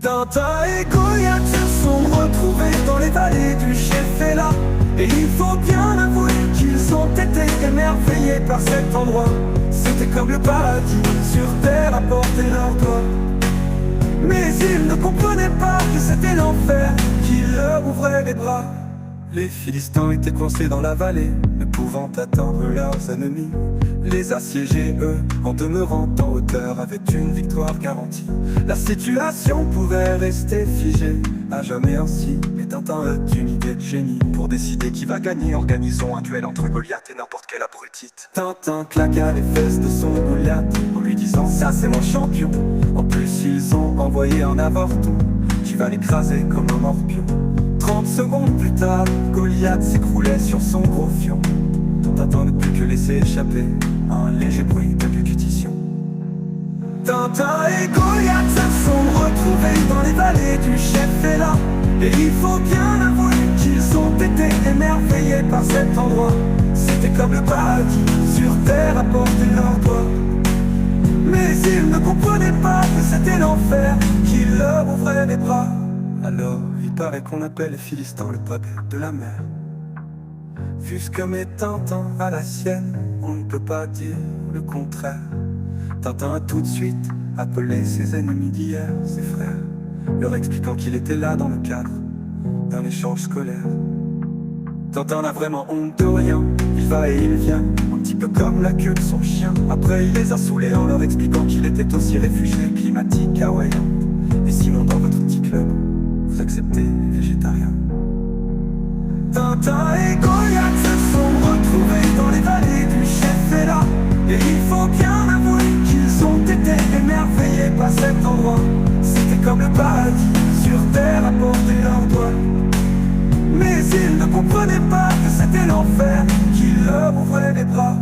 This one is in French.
Tintin et Goliath se sont retrouvés dans les vallées du Shephélah. Et il faut bien avouer qu'ils ont été émerveillés par cet endroit. C'était comme le paradis sur terre à portée de leurs doigts. Mais ils ne comprenaient pas que c'était l'enfer qui leur ouvrait les bras. Les Philistins étaient coincés dans la vallée, ne pouvant attendre leurs ennemis. Les assiégés, eux, en demeurant en hauteur, avaient une victoire garantie. La situation pouvait rester figée à jamais ainsi. Mais Tintin a une idée de génie. Pour décider qui va gagner, organisons un duel entre Goliath et n'importe quelle abrutite. Tintin claqua les fesses de son Goliath en lui disant: ça c'est mon champion. En plus ils ont envoyé un avorton qui va l'écraser comme un morpion. 30 secondes plus tard, Goliath s'écroulait sur son gros fion. Tintin ne put que laisser échapper un léger bruit de percussion. Tintin et Goliath se sont retrouvés dans les vallées du Shephélah. Et il faut bien avouer qu'ils ont été émerveillés par cet endroit. C'était comme le paradis sur terre à portée de leurs doigts. Mais ils ne comprenaient pas que c'était l'enfer qui leur ouvrait les bras. Alors il paraît qu'on appelle les Philistins le peuple de la mer. Fût-ce que mes Tintin à la sienne, on ne peut pas dire le contraire. Tintin a tout de suite appelé ses ennemis d'hier, ses frères, leur expliquant qu'il était là dans le cadre d'un échange scolaire. Tintin n'a vraiment honte de rien, il va et il vient, un petit peu comme la queue de son chien. Après il les a saoulés en leur expliquant qu'il était aussi réfugié climatique hawaïen. Et sinon dans votre petit club, vous acceptez les végétariens. Tintin et Goliath se sont retrouvés dans les vallées du Shephélah. Et il faut bien avouer qu'ils ont été émerveillés par cet endroit. C'était comme le paradis sur terre à portée de leurs doigts. Mais ils ne comprenaient pas que c'était l'enfer qui leur ouvrait les bras.